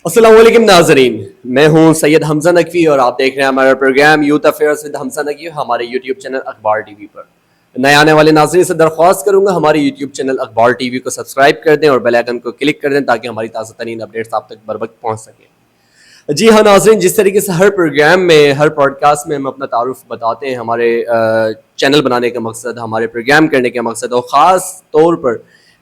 السلام علیکم ناظرین، میں ہوں سید حمزہ نقوی اور آپ دیکھ رہے ہیں ہمارا پروگرام یوتھ افیئرز ود حمزہ نقوی ہمارے یوٹیوب چینل اخبار ٹی وی پر۔ نئے آنے والے ناظرین سے درخواست کروں گا ہمارے یوٹیوب چینل اخبار ٹی وی کو سبسکرائب کر دیں اور بیل آئیکن کو کلک کر دیں تاکہ ہماری تازہ ترین اپڈیٹس آپ تک بر وقت پہنچ سکیں۔ جی ہاں ناظرین، جس طریقے سے ہر پروگرام میں ہر پوڈ کاسٹ میں ہم اپنا تعارف بتاتے ہیں، ہمارے چینل بنانے کا مقصد، ہمارے پروگرام کرنے کا مقصد، اور خاص طور پر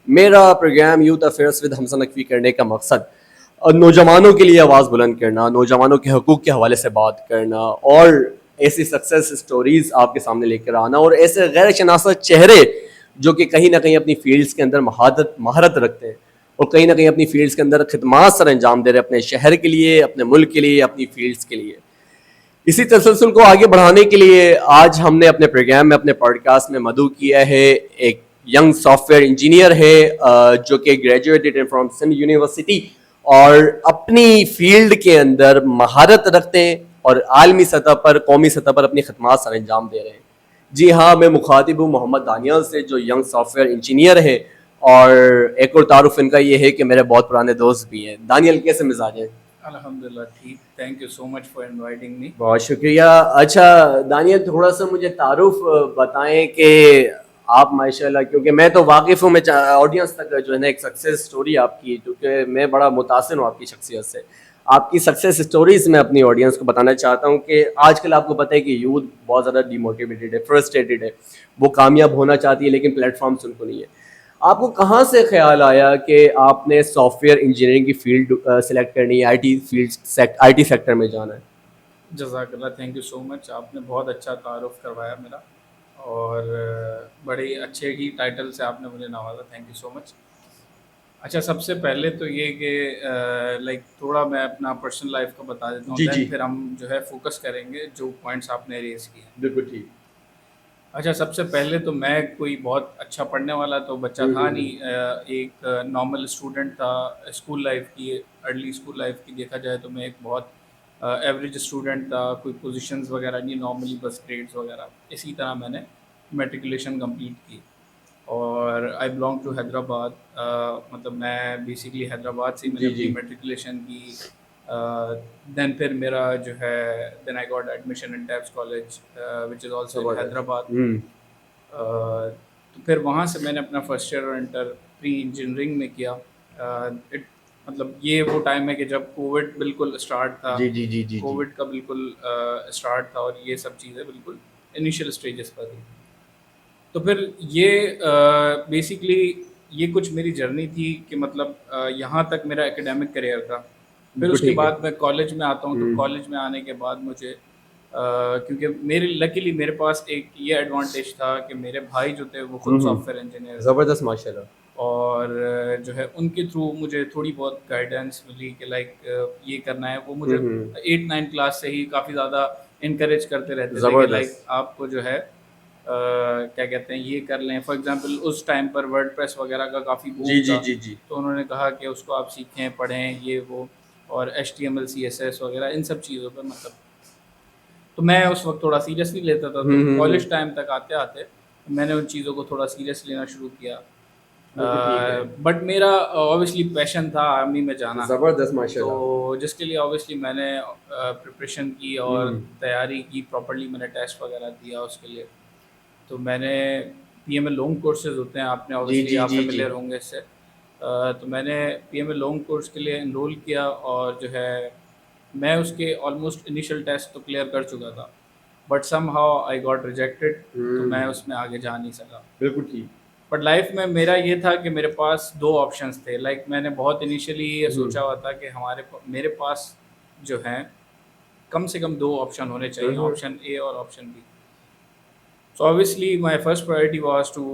میرا پروگرام یوتھ افیئرز ود حمزہ نقوی کرنے کا مقصد نوجوانوں کے لیے آواز بلند کرنا، نوجوانوں کے حقوق کے حوالے سے بات کرنا، اور ایسی سکسیس سٹوریز آپ کے سامنے لے کر آنا، اور ایسے غیر شناسہ چہرے جو کہ کہیں نہ کہیں اپنی فیلڈز کے اندر مہارت رکھتے ہیں اور کہیں نہ کہیں اپنی فیلڈز کے اندر خدمات سر انجام دے رہے ہیں اپنے شہر کے لیے، اپنے ملک کے لیے، اپنی فیلڈز کے لیے۔ اسی تسلسل کو آگے بڑھانے کے لیے آج ہم نے اپنے پروگرام میں، اپنے پوڈ کاسٹ میں مدعو کیا ہے ایک ینگ سافٹ ویئر انجینئر ہے جو کہ گریجویٹڈ فرام سندھ یونیورسٹی اور اپنی فیلڈ کے اندر مہارت رکھتے ہیں اور عالمی سطح پر، قومی سطح پر اپنی خدمات سر انجام دے رہے ہیں۔ جی ہاں، میں مخاطب ہوں محمد دانیال سے جو ینگ سافٹ ویئر انجینئر ہے، اور ایک اور تعارف ان کا یہ ہے کہ میرے بہت پرانے دوست بھی ہیں۔ دانیال، کیسے مزاج ہیں؟ الحمدللہ ٹھیک، thank you so much for inviting me. بہت شکریہ۔ اچھا دانیال، تھوڑا سا مجھے تعارف بتائیں کہ آپ ماشاءاللہ، کیونکہ میں تو واقف ہوں، میں آڈینس تک جو ہے نا ایک سکسیس سٹوری آپ کی، کیونکہ میں بڑا متاثر ہوں آپ کی شخصیت سے، آپ کی سکسیس سٹوریز میں اپنی آڈینس کو بتانا چاہتا ہوں کہ آج کل آپ کو پتہ ہے کہ یوتھ بہت زیادہ ڈی موٹیویٹڈ ہے، فرسٹریٹڈ ہے، وہ کامیاب ہونا چاہتی ہے لیکن پلیٹ فارمس ان کو نہیں ہے۔ آپ کو کہاں سے خیال آیا کہ آپ نے سافٹ ویئر انجینئرنگ کی فیلڈ سلیکٹ کرنی ہے، آئی ٹی سیکٹر میں جانا ہے؟ جزاک اللہ، تھینک یو سو مچ، آپ نے بہت اچھا تعارف کروایا میرا، اور بڑے اچھے ہی ٹائٹل سے آپ نے مجھے نوازا، تھینک یو سو مچ۔ اچھا، سب سے پہلے تو یہ کہ لائک تھوڑا میں اپنا پرسنل لائف کا بتا دیتا ہوں، جی دین جی، پھر ہم جو ہے فوکس کریں گے جو پوائنٹس آپ نے ریز کیے ہیں۔ بالکل ٹھیک۔ اچھا، سب سے پہلے تو میں کوئی بہت اچھا پڑھنے والا تو بچہ تھا نہیں، ایک نارمل اسٹوڈنٹ تھا۔ اسکول لائف کی، ارلی اسکول لائف کی دیکھا جائے تو میں ایک بہت ایوریج اسٹوڈنٹ تھا، کوئی پوزیشنز وغیرہ نہیں، نارملی بس گریڈس وغیرہ۔ اسی طرح میں نے میٹریکولیشن کمپلیٹ کی، اور آئی بلانگ ٹو حیدرآباد، مطلب میں بیسکلی حیدرآباد سے میں نے جی اپنی جی، میٹریکولیشن کی۔ دین پھر میرا جو ہے then I got admission in TIPS college which is also in Hyderabad. زبردست۔ تو پھر وہاں سے میں نے اپنا فرسٹ ایئر اور انٹر پری انجینئرنگ میں کیا۔ مطلب یہ وہ ٹائم ہے کہ جب کووڈ بالکل اسٹارٹ تھا، جی جی جی جی جی، کووڈ کا بالکل اسٹارٹ تھا، اور یہ سب چیزیں بالکل انیشیل اسٹیجز پر تھی۔ تو پھر یہ بیسکلی یہ کچھ میری جرنی تھی کہ مطلب یہاں تک میرا اکیڈیمک کریئر تھا۔ پھر بالکل اس کے ٹھیک ہے۔ بعد میں کالج میں آتا ہوں، تو کالج میں آنے کے بعد مجھے کیونکہ لکیلی میرے پاس ایک یہ ایڈوانٹیج تھا کہ میرے بھائی جو تھے وہ خود سافٹ ویئر انجینئر تھے، زبردست ماشاء اللہ۔ اور جو ہے ان کے تھرو مجھے تھوڑی بہت گائیڈنس ملی کہ لائک یہ کرنا ہے۔ وہ مجھے 8-9 کلاس سے ہی کافی زیادہ انکریج کرتے رہتے تھے کہ لائک زبردست۔ آپ کو جو ہے کیا کہتے ہیں یہ کر لیں۔ فار ایگزامپل اس ٹائم پر ورڈ پریس وغیرہ کا کافی جی بوم جی تھا، جی جی، تو انہوں نے کہا کہ اس کو آپ سیکھیں، پڑھیں، یہ وہ، اور HTML CSS وغیرہ ان سب چیزوں پر مطلب۔ تو میں اس وقت تھوڑا سیریسلی لیتا تھا، تو کالج ٹائم تک آتے آتے میں نے ان چیزوں کو تھوڑا سیریس لینا شروع کیا۔ بالکل ٹھیک ہے۔ بٹ میرا اوبیسلی پیشن تھا آرمی میں جانا، زبردست ماشاء اللہ۔ تو جس کے لیے اوبیسلی میں نے پریپریشن کی اور تیاری کی پراپرلی، میں نے ٹیسٹ وغیرہ دیا اس کے لیے۔ تو میں نے PMA لانگ کورسز ہوتے ہیں، آپ نے جی اوبیسلی جی آپ جی جی، فیملیئر ہوں گے اس سے، تو میں نے PMA لانگ کورس کے لیے انرول کیا، اور جو ہے میں اس کے آلموسٹ انیشیل ٹیسٹ تو کلیئر کر چکا تھا، but some how I got rejected, تو میں اس میں آگے جا نہیں سکا۔ بالکل ٹھیک۔ بٹ لائف میں میرا یہ تھا کہ میرے پاس 2 آپشنس تھے، لائک میں نے بہت انیشیلی یہ سوچا ہوا تھا کہ میرے پاس جو ہیں کم سے کم 2 آپشن ہونے چاہیے، آپشن اے اور option B. So obviously my first priority was to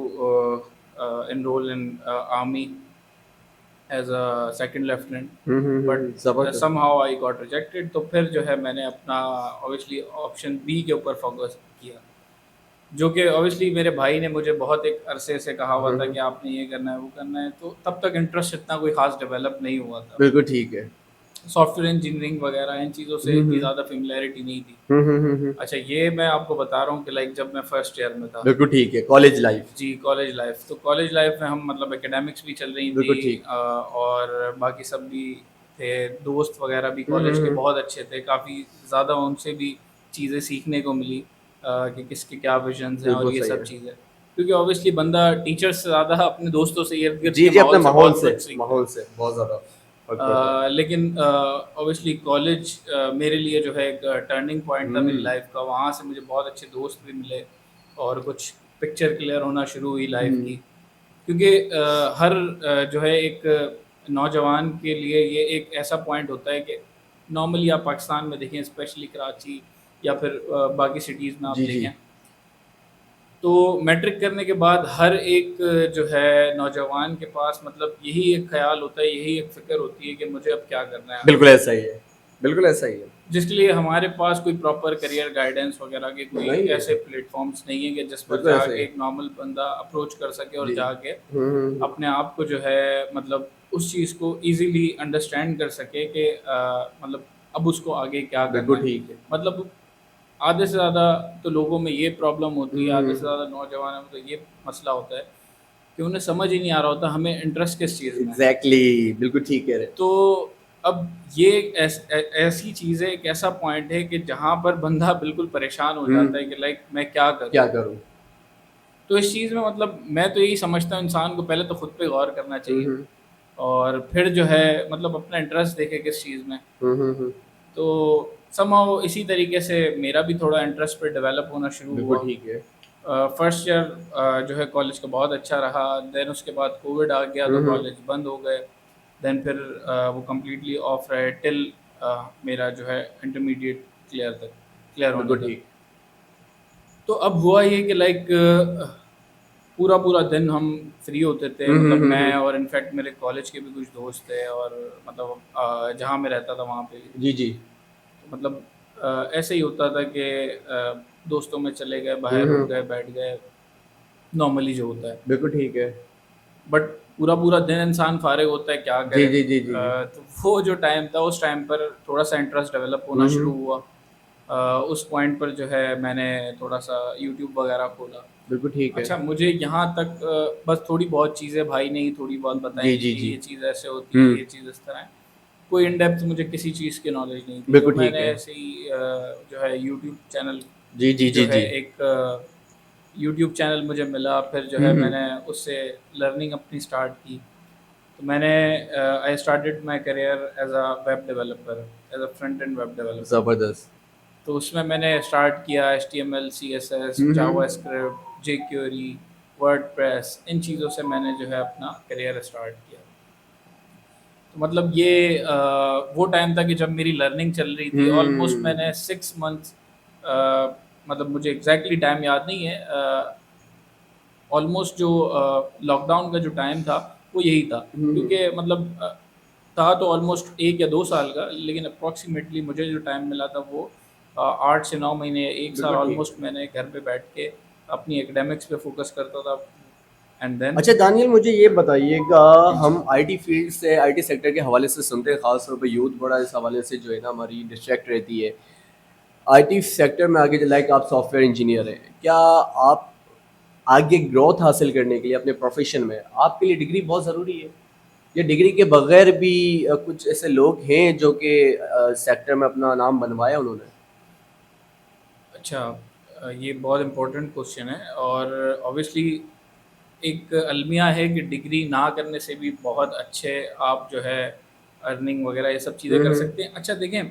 enroll in army as a second lieutenant, but زبردست۔ somehow I got rejected۔ تو پھر جو ہے میں نے اپنا obviously آپشن بی کے اوپر فوکس کیا، جو کہ obviously میرے بھائی نے مجھے بہت ایک عرصے سے کہا ہوا تھا کہ آپ نے یہ کرنا ہے، وہ کرنا ہے، تو تب تک انٹرسٹ اتنا کوئی خاص ڈیولپ نہیں ہوا تھا۔ بالکل ٹھیک ہے۔ سافٹ ویئر انجینئرنگ وغیرہ ان چیزوں سے اتنی زیادہ فیملیرٹی نہیں تھی۔ اچھا، یہ میں آپ کو بتا رہا ہوں کہ لائک جب میں فرسٹ ایئر میں تھا، بالکل ٹھیک ہے، کالج لائف۔ جی کالج لائف، تو کالج لائف میں ہم مطلب اکیڈیمکس بھی چل رہی بالکل تھی، ٹھیک۔ اور باقی سب بھی تھے، دوست وغیرہ بھی کالج کے بہت اچھے تھے، کافی زیادہ ان سے بھی چیزیں سیکھنے کو ملی کہ کس کے کیا ویژنز ہیں اور بالکل یہ صحیح سب ہے. چیزیں. کیونکہ اوبیسلی بندہ ٹیچر سے زیادہ اپنے دوستوں سے ارد گرد جی کے جی، اپنے ماحول سے ماحول بہت سے کچھ سیکھتا ہے. ماحول سے بہت زیادہ فرق پڑتا ہے. لیکن اوبیسلی کالج میرے لیے جو ہے ایک ٹرننگ پوائنٹ تھا میری لائف کا. وہاں سے مجھے بہت اچھے دوست بھی ملے اور کچھ پکچر کلیئر ہونا شروع ہوئی لائف کی. کیونکہ ہر جو ہے ایک نوجوان کے لیے یہ ایک ایسا پوائنٹ ہوتا ہے کہ نارملی آپ پاکستان میں دیکھیں، اسپیشلی کراچی یا پھر باقی سٹیز میں جی آپ جی دیکھیں، تو میٹرک کرنے کے بعد ہر ایک جو ہے نوجوان کے پاس مطلب یہی ایک خیال ہوتا ہے، یہی ایک فکر ہوتی ہے کہ مجھے اب کیا کرنا ہے آگے. بالکل ایسا ہی ہے، بالکل ایسا ہی ہے. جس کے لیے ہمارے پاس کوئی پراپر کریئر گائیڈنس وغیرہ کے کوئی نہیں ہے، ایسے پلیٹ فارمس نہیں ہیں کہ جس پر بالکل جا ایسا ہی کے ہے. ایک نارمل بندہ اپروچ کر سکے اور جی. جا کے ہوں. اپنے آپ کو جو ہے مطلب اس چیز کو ایزیلی انڈرسٹینڈ کر سکے کہ مطلب اب اس کو آگے کیا کرنا بالکل ہے. ٹھیک ہے. مطلب آدھے سے زیادہ تو لوگوں میں یہ پرابلم ہوتی ہے، آدھے سے ہوں. زیادہ نوجوانوں میں تو یہ مسئلہ ہوتا ہے کہ انہیں سمجھ ہی نہیں آ رہا ہوتا ہمیں انٹرسٹ کس چیز میں. ایگزیکٹلی، بالکل ٹھیک کہہ رہے ہیں. تو اب یہ ایسی چیز ہے، ایک ایسا پوائنٹ ہے کہ جہاں پر بندہ بالکل پریشان ہو جاتا ہے کہ لائک میں کیا کروں. کیا کروں. تو اس چیز میں مطلب میں تو یہی سمجھتا ہوں انسان کو پہلے تو خود پہ غور کرنا چاہیے اور پھر جو ہے مطلب اپنا انٹرسٹ دیکھے کس چیز میں. تو سم ہاؤ اسی طریقے سے میرا بھی تھوڑا انٹرسٹ پہ ڈیولپ ہونا شروع بالکل ہوا. ٹھیک ہے. فرسٹ ایئر جو ہے کالج کا بہت اچھا رہا. دین اس کے بعد کووڈ آ گیا تو کالج بند ہو گئے. دین پھر وہ کمپلیٹلی آف رہے ٹل میرا جو ہے انٹرمیڈیٹ کلیئر ہونے بالکل تک. ٹھیک. تو اب ہوا یہ کہ لائک پورا دن ہم فری ہوتے تھے، مطلب میں اور انفیکٹ میرے کالج کے بھی کچھ دوست تھے اور مطلب جہاں میں رہتا تھا وہاں پہ بھی. جی جی. تو مطلب ایسے ہی ہوتا تھا کہ دوستوں میں چلے گئے، باہر ہو گئے، بیٹھ گئے، نارملی جو ہوتا ہے. بالکل ٹھیک ہے. بٹ پورا دن انسان فارغ ہوتا ہے، کیا جی کرے. جی جی جی جی. تو وہ جو ٹائم تھا اس ٹائم پر تھوڑا سا انٹرسٹ ڈیولپ ہونا شروع ہوا. اس پوائنٹ پر جو ہے میں نے تھوڑا سا یوٹیوب وغیرہ کھولا. بالکل ٹھیک ہے. اچھا مجھے یہاں تک بس تھوڑی بہت چیزیں بھائی نے ہی تھوڑی بہت بتائیں جی کہ جی جی. یہ چیز ایسے ہوتی ہے، یہ چیز اس طرح ہے. کوئی ان ڈیپتھ مجھے کسی چیز کی نالج نہیں تھی. تو بالکل میں ٹھیک نے ہے. ایسے ہی جو ہے یوٹیوب چینل جی جی جی جو ہے جی. ایک یوٹیوب چینل مجھے ملا. پھر جو ہے میں نے اس سے لرننگ اپنی اسٹارٹ کی. تو میں نے I started my career as a web developer, as a front end web developer. زبردست. تو اس میں نے اسٹارٹ کیا HTML CSS جاوا اسکرپٹ جے کیوری ورڈ پریس. ان چیزوں سے میں نے جو ہے اپنا کریئر اسٹارٹ کیا. تو مطلب یہ وہ ٹائم تھا کہ جب میری لرننگ چل رہی تھی. آلموسٹ میں نے 6 months مطلب مجھے ایگزیکٹلی ٹائم یاد نہیں ہے، آلموسٹ جو لاک ڈاؤن کا جو ٹائم تھا وہ یہی تھا. کیونکہ مطلب تھا تو آلموسٹ 1 یا 2 سال کا، لیکن اپروکسیمیٹلی مجھے جو ٹائم ملا تھا وہ 8 سے 9 مہینے، 1 سال بالکل ٹھیک ہے. آلموسٹ میں نے گھر پہ بیٹھ کے اپنی ایکڈیمکس پہ فوکس کرتا تھا. اینڈ دین اچھا دانیل، مجھے یہ بتائیے گا، ہم آئی ٹی فیلڈ سے، آئی ٹی سیکٹر کے حوالے سے سنتے ہیں، خاص طور پہ یوتھ بڑا اس حوالے سے جو ہے نا ہماری ڈسٹریکٹ رہتی ہے. آئی ٹی سیکٹر میں آگے لائک آپ سافٹ ویئر انجینئر ہیں، کیا آپ آگے گروتھ حاصل کرنے کے لیے اپنے پروفیشن میں آپ کے لیے ڈگری بہت ضروری ہے؟ یا ڈگری کے بغیر بھی کچھ ایسے لوگ ہیں جو کہ سیکٹر میں اپنا نام بنوایا انہوں نے؟ اچھا یہ بہت امپورٹنٹ کوشچن ہے. اور اوبیسلی ایک المیہ ہے کہ ڈگری نہ کرنے سے بھی بہت اچھے آپ جو ہے ارننگ وغیرہ یہ سب چیزیں کر سکتے ہیں. اچھا دیکھیں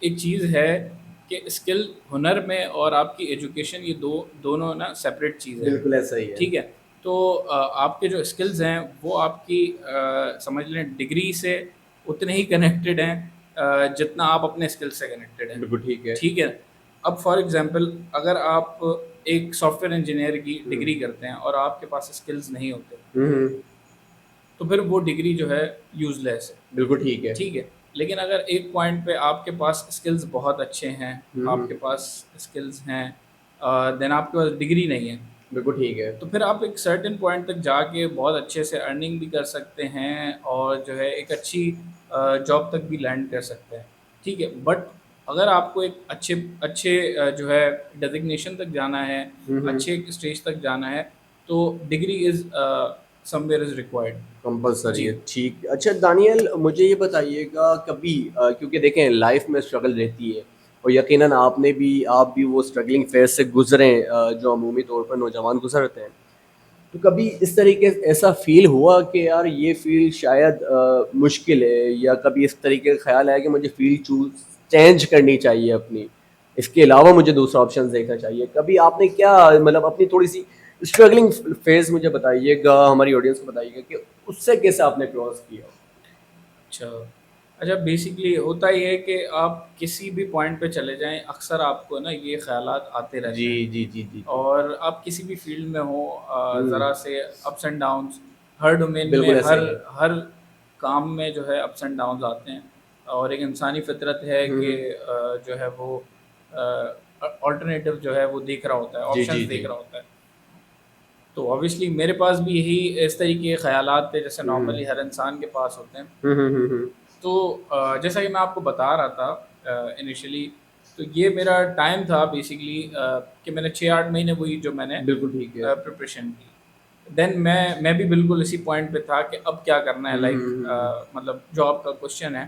ایک چیز ہے کہ اسکل ہنر میں اور آپ کی ایجوکیشن یہ دونوں نا سپریٹ چیزیں ہیں. بالکل ایسا ہی ہے. ٹھیک ہے. تو آپ کے جو اسکلز ہیں وہ آپ کی سمجھ لیں ڈگری سے اتنے ہی کنیکٹڈ ہیں جتنا آپ اپنے اسکل سے کنیکٹڈ ہیں. بالکل ٹھیک ہے. ٹھیک ہے. اب فار ایگزامپل اگر آپ ایک سافٹ ویئر انجینئر کی ڈگری کرتے ہیں اور آپ کے پاس اسکلز نہیں ہوتے تو پھر وہ ڈگری جو ہے یوز لیس ہے. بالکل ٹھیک ہے. ٹھیک ہے. لیکن اگر ایک پوائنٹ پہ آپ کے پاس اسکلز بہت اچھے ہیں، آپ کے پاس اسکلز ہیں، دین آپ کے پاس ڈگری نہیں ہے، بالکل ٹھیک ہے. تو پھر آپ ایک سرٹن پوائنٹ تک جا کے بہت اچھے سے ارننگ بھی کر سکتے ہیں اور جو ہے ایک اچھی جاب تک بھی لینڈ کر سکتے ہیں. ٹھیک ہے. بٹ اگر آپ کو ایک اچھے جو ہے ڈیزگنیشن تک جانا ہے، اچھے اسٹیج تک جانا ہے، تو degree is somewhere is required. Compulsory جی ہے. ٹھیک. اچھا دانیل مجھے یہ بتائیے گا کبھی کیونکہ دیکھیں لائف میں اسٹرگل رہتی ہے اور یقیناً آپ بھی وہ اسٹرگلنگ فیز سے گزرے جو عمومی طور پر نوجوان گزرتے ہیں, تو کبھی اس طریقے ایسا فیل ہوا کہ یار یہ فیلڈ شاید مشکل ہے, یا کبھی اس طریقے کا خیال آیا کہ مجھے فیلڈ چینج کرنی چاہیے اپنی, اس کے علاوہ مجھے دوسرا آپشن دیکھنا چاہیے, کبھی آپ نے کیا مطلب اپنی تھوڑی سی اسٹرگلنگ فیز مجھے بتائیے گا, ہماری آڈینس کو بتائیے گا کہ اس سے کیسے آپ نے کراس کیا؟ اچھا اچھا بیسکلی ہوتا یہ ہے کہ آپ کسی بھی پوائنٹ پہ چلے جائیں اکثر آپ کو نا یہ خیالات آتے رہتے جی ہیں. جی جی جی جی. اور آپ کسی بھی فیلڈ میں ہوں ذرا سے ups and downs Hare domain میں بالکل ایسا ہی ہے. ہر کام میں جو ہے اپس اینڈ ڈاؤنز آتے ہیں. اور ایک انسانی فطرت ہے کہ جو ہے وہ آلٹرنیٹیو جو ہے وہ دیکھ رہا ہوتا ہے, جی جی آپشنز جی. دیکھ رہا ہوتا ہے. تو اوبیسلی میرے پاس بھی یہی اس طریقے کے خیالات تھے جیسے نارملی ہر انسان کے پاس ہوتے ہیں. تو جیسا کہ میں آپ کو بتا رہا تھا انیشلی, تو یہ میرا ٹائم تھا بیسکلی کہ میں نے 6-8 مہینے وہی جو میں نے بالکل ٹھیک ہے. پریپریشن کی. دین میں بھی بالکل اسی پوائنٹ پہ تھا کہ اب کیا کرنا ہے, لائک مطلب جاب کا کوشچن ہے,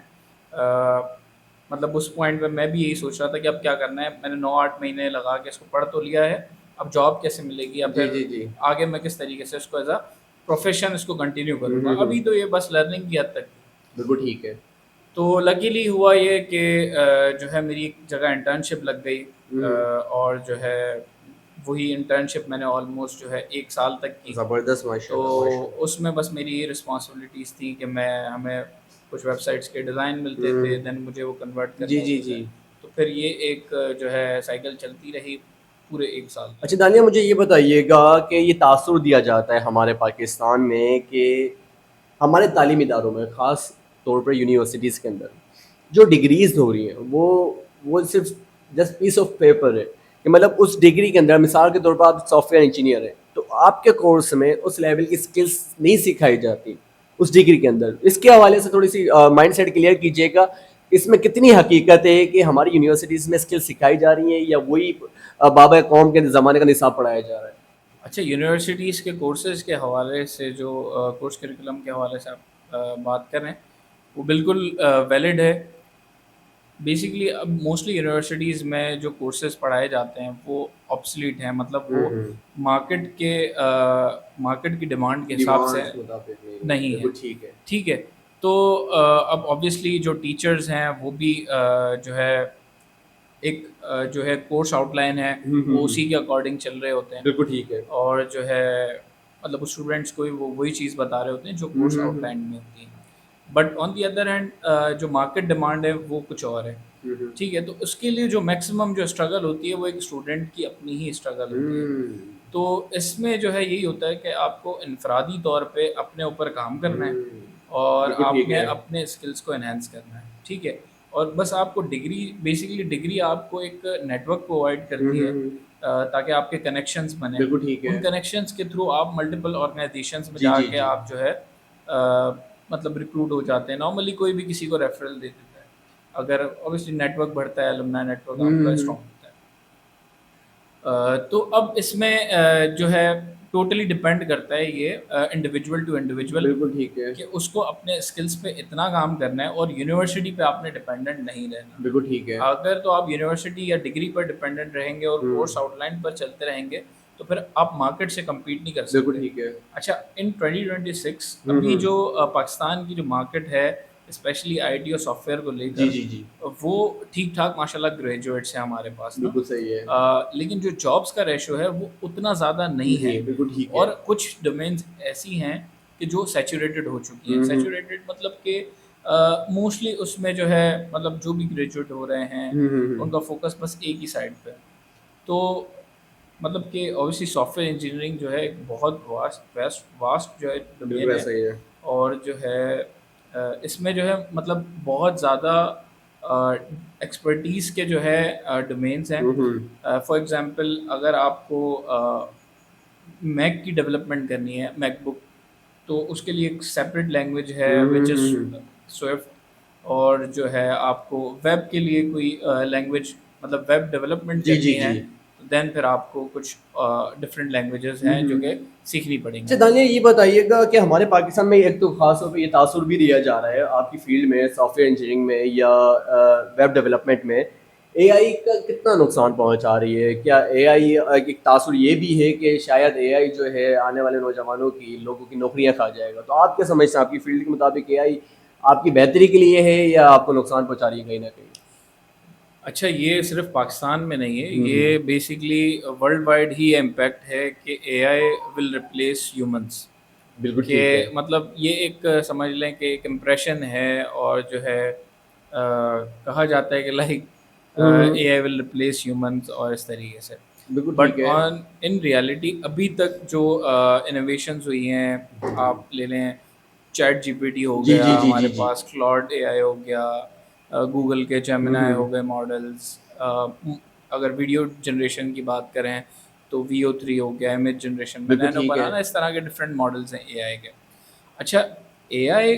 مطلب اس پوائنٹ پہ میں بھی یہی سوچ رہا تھا کہ اب کیا کرنا ہے. میں نے 9-8 مہینے لگا کے اس کو پڑھ تو لیا ہے, اب جاب کیسے ملے گی, یا جی پھر جی جی. آگے میں کس طریقے سے اس کو ایز اے پروفیشن اس کو کنٹینیو کروں گا. ابھی تو یہ بس لرننگ کی حد تک تھی. بالکل ٹھیک ہے. تو لکیلی ہوا یہ کہ جو ہے میری ایک جگہ انٹرنشپ لگ گئی, اور جو ہے وہی انٹرنشپ میں نے آلموسٹ جو ہے 1 سال تک کی. زبردست, ماشاء تو اللہ ماشاء اللہ. اس میں بس میری یہ رسپانسبلٹیز تھیں کہ ہمیں کچھ ویب سائٹس کے ڈیزائن ملتے تھے, دین مجھے وہ کنورٹ جی کرنے جی ہوتے تھے. جی. تو پھر یہ ایک جو ہے سائیکل چلتی رہی پورے 1 سال. اچھا دانیہ مجھے یہ بتائیے گا کہ یہ تاثر دیا جاتا ہے ہمارے پاکستان میں کہ ہمارے تعلیمی اداروں میں خاص طور پر یونیورسٹیز کے اندر جو ڈگریز ہو رہی ہیں وہ صرف جسٹ پیس آف پیپر ہے, کہ مطلب اس ڈگری کے اندر مثال کے طور پر آپ سافٹ ویئر انجینئر ہیں تو آپ کے کورس میں اس لیول کی اسکلس نہیں سکھائی جاتی اس ڈگری کے اندر. اس کے حوالے سے تھوڑی سی مائنڈ سیٹ کلیئر کیجیے گا, اس میں کتنی حقیقت ہے کہ ہماری یونیورسٹیز میں اسکل سکھائی جا رہی ہیں یا وہی بابا قوم کے زمانے کا نصاب پڑھایا جا رہا ہے؟ اچھا یونیورسٹیز کے کورسز کے حوالے سے جو کورس کریکولم کے حوالے سے آپ بات کر رہے ہیں وہ بالکل ویلڈ ہے. بیسکلی اب موسٹلی یونیورسٹیز میں جو کورسز پڑھائے جاتے ہیں وہ آبسلیٹ ہیں, مطلب وہ مارکیٹ کی ڈیمانڈ کے حساب سے نہیں ہے. بالکل ٹھیک ہے. ٹھیک ہے. تو اب آبویسلی جو ٹیچرز ہیں وہ بھی جو ہے ایک جو ہے کورس آؤٹ لائن ہے وہ اسی کے اکارڈنگ چل رہے ہوتے ہیں. بالکل ٹھیک ہے. اور جو ہے مطلب اسٹوڈنٹس کو وہ وہی چیز بتا رہے ہوتے ہیں جو کورس آؤٹ لائن میں ہوتی ہیں. But on the other hand جو مارکیٹ ڈیمانڈ ہے وہ کچھ اور ہے. ٹھیک ہے. تو اس کے لیے جو میکسیمم جو اسٹرگل ہوتی ہے وہ ایک اسٹوڈنٹ کی اپنی ہی اسٹرگل ہوتی ہے. تو اس میں جو ہے یہی ہوتا ہے کہ آپ کو انفرادی طور پہ اپنے اوپر کام کرنا ہے اور آپ نے اپنے اسکلس کو انہینس کرنا ہے. ٹھیک ہے. اور بس آپ کو بیسکلی ڈگری آپ کو ایک نیٹ ورک پرووائڈ کرتی ہے تاکہ آپ کے کنیکشنز بنیں. ان کنیکشنز کے تھرو آپ ملٹیپل آرگنائزیشنز میں جا کے آپ جو ہے مطلب ریکروٹ ہو جاتے ہیں. نارملی کوئی بھی کسی کو ریفرل دے دیتا ہے اگر اوبیسلی نیٹ ورک بڑھتا ہے, الومنائی نیٹ ورک آپ کا اسٹرانگ ہوتا ہے. تو اب اس میں جو ہے ٹوٹلی ڈپینڈ کرتا ہے یہ انڈیویجول ٹو انڈیویجول, بالکل ٹھیک ہے. کہ اس کو اپنے اسکلس پہ اتنا کام کرنا ہے اور یونیورسٹی پہ آپ نے ڈپینڈنٹ نہیں رہنا. بالکل ٹھیک ہے. اگر تو آپ یونیورسٹی یا ڈگری پر ڈپینڈنٹ رہیں گے اور کورس آؤٹ لائن پر چلتے رہیں گے تو پھر آپ مارکیٹ سے کمپیٹ نہیں کر سکتے. بالکل ٹھیک ہے. اچھا ان 2026 ابھی جو پاکستان کی جو مارکیٹ ہے اسپیشلی آئی ٹی اور سافٹ ویئر کو لے کر وہ ٹھیک ٹھاک ماشاء اللہ گریجویٹس ہیں ہمارے پاس. بالکل صحیح ہے. لیکن جو جابس کا ریشو ہے وہ اتنا زیادہ نہیں ہے. بالکل ٹھیک ہے. اور کچھ ڈومینز ایسی ہیں کہ جو سیچوریٹڈ ہو چکی ہیں. سیچوریٹڈ مطلب کہ موسٹلی اس میں جو ہے مطلب جو بھی گریجویٹ ہو رہے ہیں ان کا فوکس بس ایک ہی سائڈ پہ. تو مطلب کہ اوبیسلی سافٹ ویئر انجینئرنگ جو ہے ایک بہت واسٹ جو ہے ڈومین ہے. اور جو ہے اس میں جو ہے مطلب بہت زیادہ ایکسپرٹیز کے جو ہے ڈومینس ہیں. فار ایگزامپل اگر آپ کو میک کی ڈیولپمنٹ کرنی ہے, میک بک, تو اس کے لیے ایک سیپریٹ لینگویج ہے وچ از سوئفٹ. اور جو ہے آپ کو ویب کے لیے کوئی لینگویج مطلب ویب ڈیولپمنٹ کرنی ہے دین پھر آپ کو کچھ ڈفرینٹ لینگویجز ہیں جو کہ سیکھنی پڑیں اچھا گی. دانیہ یہ بتائیے گا کہ ہمارے پاکستان میں ایک تو خاص طور پہ یہ تاثر بھی دیا جا رہا ہے آپ کی فیلڈ میں سافٹ ویئر انجینئرنگ میں یا ویب ڈیولپمنٹ میں اے آئی کا کتنا نقصان پہنچا رہی ہے؟ کیا اے آئی ایک تاثر یہ بھی ہے کہ شاید اے آئی جو ہے آنے والے نوجوانوں کی لوگوں کی نوکریاں کھا جائے گا؟ تو آپ کیا سمجھتے ہیں آپ کی فیلڈ کے مطابق اے آئی آپ کی بہتری کے لیے ہے یا آپ کو نقصان پہنچا رہی ہے کہیں نہ کہیں؟ اچھا یہ صرف پاکستان میں نہیں ہے, یہ بیسکلی ورلڈ وائڈ ہی امپیکٹ ہے کہ اے آئی ول ریپلیس ہیومنس. بالکل کہ ٹھیک ہے. مطلب یہ ایک سمجھ لیں کہ ایک امپریشن ہے, اور جو ہے کہا جاتا ہے کہ like a I will replace humans اور اس طریقے سے. بالکل ٹھیک بٹ ہے. ان ریالٹی ابھی تک جو انوویشنز ہوئی ہیں, آپ لے لیں چیٹ جی پی ٹی ہو جی جی گیا, جی ہمارے جی جی پاس کلاؤڈ اے آئی ہو گیا, گوگل کے جیمنائی ہو گئے ماڈلس, اگر ویڈیو جنریشن کی بات کریں تو وی او 3 ہو گیا, امیج جنریشن میں بالکل نینو ٹھیک ہے. بنانا, اس طرح کے ڈفرینٹ ماڈلس ہیں اے آئی کے. اچھا اے آئی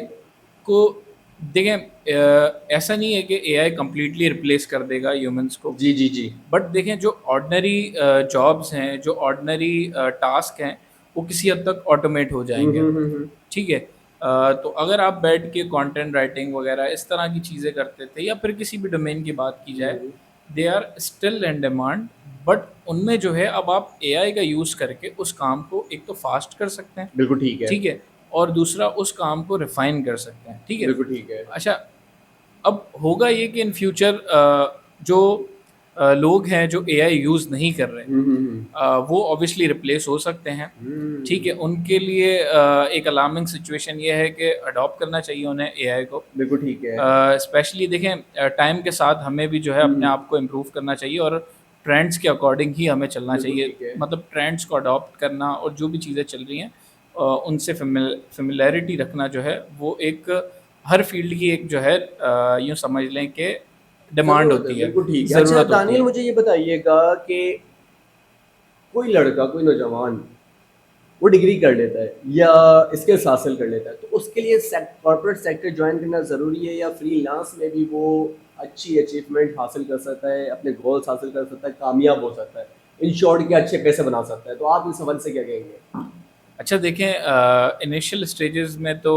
کو دیکھیں, ایسا نہیں ہے کہ اے آئی کمپلیٹلی ریپلیس کر دے گا ہیومنس کو, جی جی جی. بٹ دیکھیں جو آرڈنری جابس ہیں, جو آرڈنری ٹاسک ہیں, وہ کسی حد تک آٹومیٹ ہو جائیں گے. ٹھیک ہے, تو اگر آپ بیٹھ کے کانٹینٹ رائٹنگ وغیرہ اس طرح کی چیزیں کرتے تھے, یا پھر کسی بھی ڈومین کی بات کی جائے, they are still in demand. But ان میں جو ہے اب آپ اے آئی کا یوز کر کے اس کام کو ایک تو فاسٹ کر سکتے ہیں, بالکل ٹھیک ہے. ٹھیک ہے, اور دوسرا اس کام کو ریفائن کر سکتے ہیں. ٹھیک ہے. بالکل ٹھیک ہے. اچھا اب ہوگا یہ کہ ان فیوچر جو لوگ ہیں جو اے آئی یوز نہیں کر رہے, وہ اوبیسلی ریپلیس ہو سکتے ہیں. ٹھیک ہے, ان کے لیے ایک الارمنگ سچویشن یہ ہے کہ اڈاپٹ کرنا چاہیے انہیں اے آئی کو. بالکل ٹھیک ہے. اسپیشلی دیکھیں ٹائم کے ساتھ ہمیں بھی جو ہے اپنے آپ کو امپروو کرنا چاہیے, اور ٹرینڈس کے اکارڈنگ ہی ہمیں چلنا بالکل چاہیے. ٹھیک ہے. مطلب ٹرینڈس کو اڈاپٹ کرنا, اور جو بھی چیزیں چل رہی ہیں ان سے فیملیرٹی رکھنا جو ہے وہ ایک ہر فیلڈ کی ایک جو ہے یوں سمجھ لیں کہ ڈیمانڈ ضرورت ہے. ہوتی ہے, بالکل ٹھیک ہے. اچھا ضرورت ہوتی دانیل ہے. مجھے یہ بتائیے گا کہ کوئی لڑکا, کوئی نوجوان وہ ڈگری کر لیتا ہے یا اسکلس حاصل کر لیتا ہے, تو اس کے لیے کارپوریٹ سیکٹر جوائن کرنا ضروری ہے, یا فری لانس میں بھی وہ اچھی اچیومنٹ حاصل کر سکتا ہے, اپنے گولس حاصل کر سکتا ہے, کامیاب ہو سکتا ہے, ان شارٹ کے اچھے پیسے بنا سکتا ہے؟ تو آپ اس حوالے سے کیا کہیں گے؟ اچھا دیکھیں, انیشیل اسٹیجز میں تو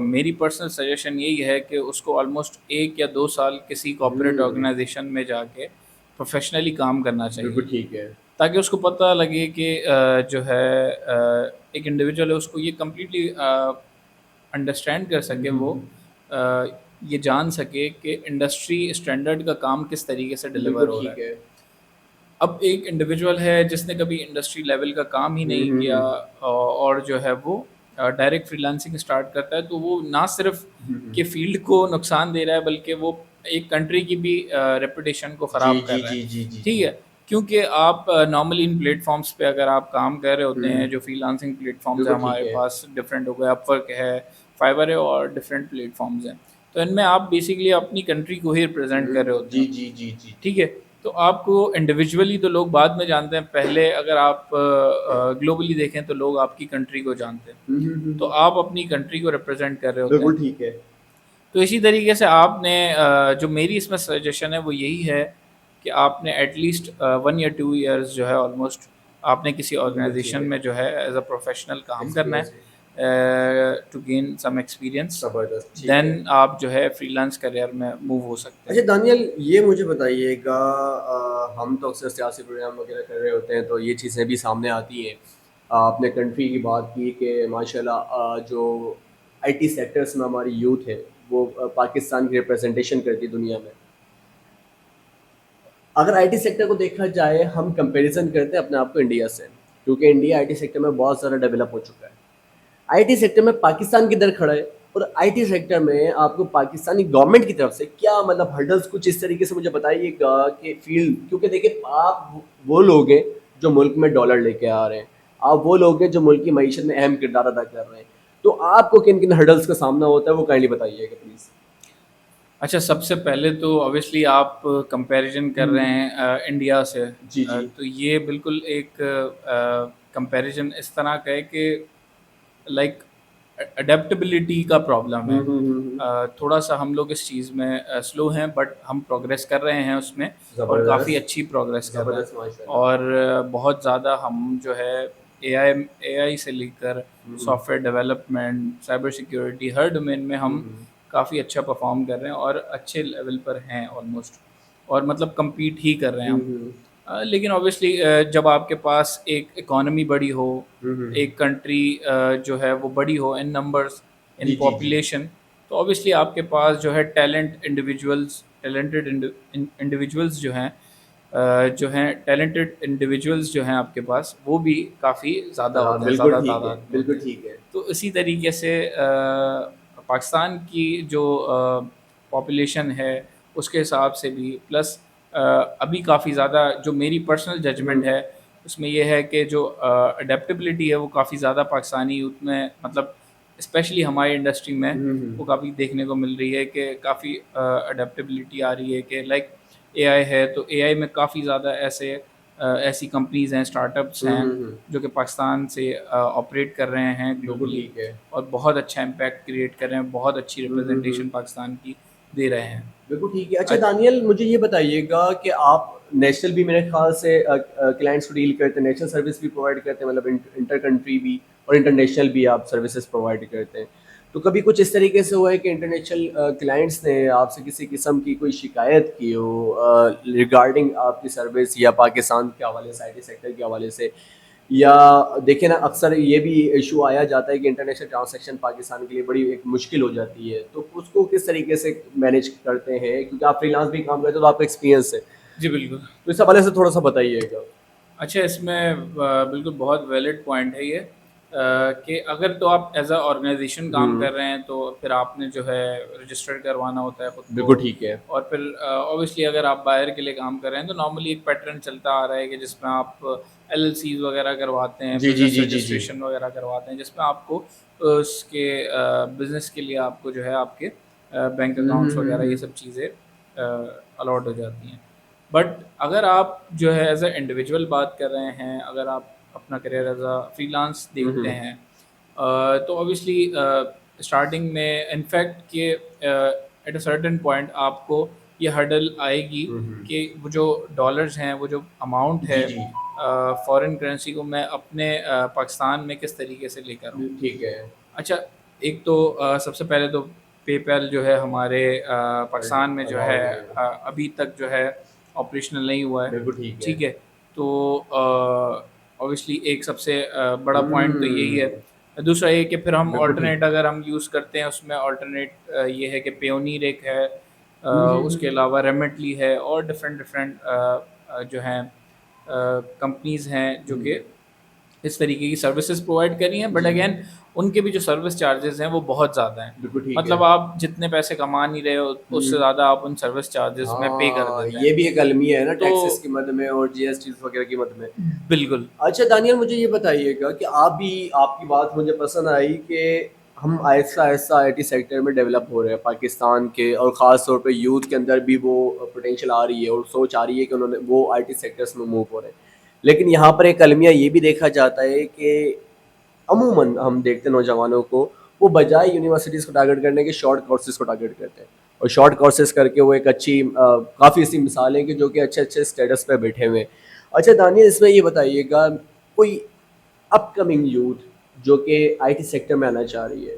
میری پرسنل سجیشن یہی ہے کہ اس کو آلموسٹ 1 یا 2 سال کسی کارپوریٹ آرگنائزیشن میں جا کے پروفیشنلی کام کرنا چاہیے, بالکل ٹھیک ہے. تاکہ اس کو پتہ لگے کہ جو ہے ایک انڈیویجول ہے, اس کو یہ کمپلیٹلی انڈرسٹینڈ کر سکے, وہ یہ جان سکے کہ انڈسٹری اسٹینڈرڈ کا کام کس طریقے سے ڈلیور بالکل ہو رہا ٹھیک ہے. ہے. اب ایک انڈیویجول ہے جس نے کبھی انڈسٹری لیول کا کام ہی نہیں کیا, اور جو ہے وہ ڈائریکٹ فری لانسنگ اسٹارٹ کرتا ہے, تو وہ نہ صرف کہ فیلڈ کو نقصان دے رہا ہے, بلکہ وہ ایک کنٹری کی بھی ریپوٹیشن کو جی خراب جی کر رہا ہے. جی جی جی. ٹھیک ہے, کیونکہ آپ نارملی ان پلیٹ فارمس پہ اگر آپ کام کر رہے ہوتے ہیں, جو فری لانسنگ پلیٹ فارمز ہیں بالکل ٹھیک ہمارے ہے. پاس ڈفرینٹ ہو گئے, اپ ورک ہے, فائبر ہے, اور ڈفرینٹ پلیٹ فارمز ہیں, تو ان میں آپ بیسکلی اپنی کنٹری کو ہی ریپرزینٹ کر رہے ہوتے جی ہیں. جی جی جی. ٹھیک ہے, تو آپ کو انڈیویجولی تو لوگ بعد میں جانتے ہیں, پہلے اگر آپ گلوبلی دیکھیں تو لوگ آپ کی کنٹری کو جانتے ہیں, تو آپ اپنی کنٹری کو ریپرزینٹ کر رہے ہوتے ہیں. بالکل ٹھیک ہے. تو اسی طریقے سے آپ نے جو میری اس میں سجیشن ہے وہ یہی ہے کہ آپ نے ایٹ لیسٹ 1 یا 2 ایئرز جو ہے آلموسٹ آپ نے کسی بالکل ٹھیک آرگنائزیشن ہے. میں جو ہے ایز اے پروفیشنل کام کرنا ایکسپیرینس ہے, ٹو گین سم ایکسپیرینس, زبردست. ٹھیک دین ہے. آپ جو ہے فری لانس کریئر میں موو ہو سکتے ہیں. اچھا دانیل یہ مجھے بتائیے گا, ہم تو اکثر سیاسی پروگرام وغیرہ کر رہے ہوتے ہیں, تو یہ چیزیں بھی سامنے آتی ہیں. آپ نے کنٹری کی بات کی کہ ماشاء اللہ جو آئی ٹی سیکٹرس میں ہماری یوتھ ہے وہ پاکستان کی ریپرزنٹیشن کرتی دنیا میں. اگر آئی ٹی سیکٹر کو دیکھا جائے, ہم کمپیریزن کرتے ہیں اپنے آپ کو انڈیا سے, کیونکہ انڈیا آئی ٹی سیکٹر میں بہت زیادہ ڈیولپ ہو چکا ہے. آئی ٹی سیکٹر میں پاکستان کدھر کھڑا ہے, اور آئی ٹی سیکٹر میں آپ کو پاکستانی گورنمنٹ کی طرف سے کیا مطلب ہرڈلس کچھ اس طریقے سے مجھے بتائیے گا کہ فیلڈ, کیونکہ دیکھیں آپ وہ لوگ ہیں جو ملک میں ڈالر لے کے آ رہے ہیں, آپ وہ لوگ ہیں جو ملک کی معیشت میں اہم کردار ادا کر رہے ہیں, تو آپ کو کن کن ہرڈلس کا سامنا ہوتا ہے وہ کائنڈلی بتائیے گا پلیز. اچھا سب سے پہلے تو اوبیسلی آپ کمپیریزن کر رہے ہیں انڈیا سے, جی جی. تو یہ بالکل ایک کمپیریزن اس طرح کا ہے کہ لائک اڈیپٹیبلٹی کا پرابلم ہے. تھوڑا سا ہم لوگ اس چیز میں سلو ہیں، بٹ ہم پروگریس کر رہے ہیں اس میں، اور کافی اچھی پروگریس کر رہے ہیں. اور بہت زیادہ ہم جو ہے اے آئی سے لے کر soft where development, cyber security, Hare domain میں ہم کافی اچھا پرفارم کر رہے ہیں اور اچھے لیول پر ہیں آلموسٹ، اور مطلب کمپیٹ ہی کر رہے ہیں ہم. لیکن اوبیسلی جب آپ کے پاس ایک اکانومی بڑی ہو، ایک کنٹری جو ہے وہ بڑی ہو ان نمبرس، ان پاپولیشن، تو اوبیسلی آپ کے پاس جو ہے ٹیلنٹڈ انڈیویجولس جو ہیں آپ کے پاس، وہ بھی کافی زیادہ ہوتے ہیں، زیادہ تعداد میں ہوتے ہیں. تو اسی طریقے سے پاکستان کی جو پاپولیشن ہے اس کے حساب سے بھی، پلس ابھی کافی زیادہ جو میری پرسنل ججمنٹ ہے اس میں یہ ہے کہ جو اڈیپٹیبلٹی ہے وہ کافی زیادہ پاکستانی یوتھ میں، مطلب اسپیشلی ہماری انڈسٹری میں وہ کافی دیکھنے کو مل رہی ہے کہ کافی اڈیپٹیبلٹی آ رہی ہے. کہ لائک اے آئی ہے تو اے آئی میں کافی زیادہ ایسی کمپنیز ہیں، اسٹارٹ اپس ہیں جو کہ پاکستان سے آپریٹ کر رہے ہیں گلوبلی، اور بہت اچھا امپیکٹ کریٹ کر رہے ہیں، بہت اچھی ریپرزنٹیشن پاکستان کی دے رہے ہیں. بالکل ٹھیک ہے. اچھا دانیل، مجھے یہ بتائیے گا کہ آپ نیشنل بھی میرے خیال سے کلائنٹس کو ڈیل کرتے ہیں، نیشنل سروس بھی پرووائڈ کرتے ہیں، مطلب انٹر کنٹری بھی اور انٹرنیشنل بھی آپ سروسز پرووائڈ کرتے ہیں. تو کبھی کچھ اس طریقے سے ہوا ہے کہ انٹرنیشنل کلائنٹس نے آپ سے کسی قسم کی کوئی شکایت کی ہو ریگارڈنگ آپ کی سروس، یا پاکستان کے حوالے سے، آئی ٹی سیکٹر کے حوالے سے؟ یا دیکھیں نا، اکثر یہ بھی ایشو آیا جاتا ہے کہ انٹرنیشنل ٹرانزیکشن پاکستان کے لیے بڑی ایک مشکل ہو جاتی ہے، تو اس کو کس طریقے سے مینیج کرتے ہیں؟ کیونکہ آپ فری لانس بھی کام کرتے ہیں تو آپ کا ایکسپیرینس ہے. جی بالکل. تو اس حوالے سے تھوڑا سا بتائیے گا. اچھا، اس میں بالکل بہت ویلڈ پوائنٹ ہے یہ، کہ اگر تو آپ ایز اے آرگنائزیشن کام کر رہے ہیں تو پھر آپ نے جو ہے رجسٹر کروانا ہوتا ہے خود کو. بالکل ٹھیک ہے. اور پھر اوبیسلی اگر آپ باہر کے لیے کام کر رہے ہیں تو نارملی ایک پیٹرن چلتا آ رہا ہے کہ جس میں آپ ایل ایل سیز وغیرہ کرواتے ہیں، بزنس رجسٹریشن وغیرہ کرواتے ہیں، جس میں آپ کو اس کے بزنس کے لیے آپ کو جو ہے آپ کے بینک اکاؤنٹس وغیرہ یہ سب چیزیں الاٹ ہو جاتی ہیں. بٹ اگر آپ جو ہے ایز اے انڈیویجول بات کر رہے ہیں، اگر آپ اپنا career as a free lance دیکھتے ہیں، تو اوبیسلی اسٹارٹنگ میں انفیکٹ کہ ایٹ اے سرٹن پوائنٹ آپ کو یہ ہرڈل آئے گی کہ وہ جو ڈالرز ہیں، وہ جو اماؤنٹ ہے فارن کرنسی کو میں اپنے پاکستان میں کس طریقے سے لے کر آؤں. ٹھیک ہے. اچھا، ایک تو سب سے پہلے تو پے پیل جو ہے ہمارے پاکستان میں جو ہے ابھی تک جو ہے آپریشنل نہیں ہوا ہے. ٹھیک ہے. تو اوبیسلی ایک سب سے بڑا پوائنٹ تو یہی ہے. دوسرا یہ کہ پھر ہم آلٹرنیٹ اگر ہم یوز کرتے ہیں، اس میں آلٹرنیٹ یہ ہے کہ پیونیر ایک ہے، اس کے علاوہ ریمیٹلی ہے، اور ڈفرینٹ جو ہیں کمپنیز ہیں جو کہ اس طریقے کی سروسز پرووائڈ کری ہیں. بٹ اگین ان کے بھی جو سروس چارجز ہیں وہ بہت زیادہ ہیں. مطلب آپ جتنے پیسے کما نہیں رہے ہو اس سے زیادہ آپ ان سروس چارجز میں پے کر دیتے ہیں. یہ بھی ایک المیہ ہے نا، ٹیکسز کی مد میں اور جی ایس ٹی وغیرہ کی مد میں. بالکل. اچھا دانیال، مجھے یہ بتائیے گا کہ آپ کی بات مجھے پسند آئی کہ ہم آہستہ آہستہ آئی ٹی سیکٹر میں ڈیولپ ہو رہے ہیں پاکستان کے، اور خاص طور پہ یوتھ کے اندر بھی وہ پوٹینشیل آ رہی ہے اور سوچ آ رہی ہے کہ انہوں نے وہ آئی ٹی سیکٹرس میں موو ہو رہے ہیں. لیکن یہاں پر ایک المیہ یہ بھی دیکھا جاتا ہے کہ عموماً ہم دیکھتے ہیں نوجوانوں کو، وہ بجائے یونیورسٹیز کو ٹارگیٹ کرنے کے شارٹ کورسز کو ٹارگیٹ کرتے ہیں، اور شارٹ کورسز کر کے وہ ایک اچھی کافی ایسی مثالیں کہ جو کہ اچھے اسٹیٹس پہ بیٹھے ہوئے ہیں. اچھا دانیال، اس میں یہ بتائیے گا، کوئی اپ کمنگ یوتھ جو کہ آئی ٹی سیکٹر میں آنا چاہ رہی ہے،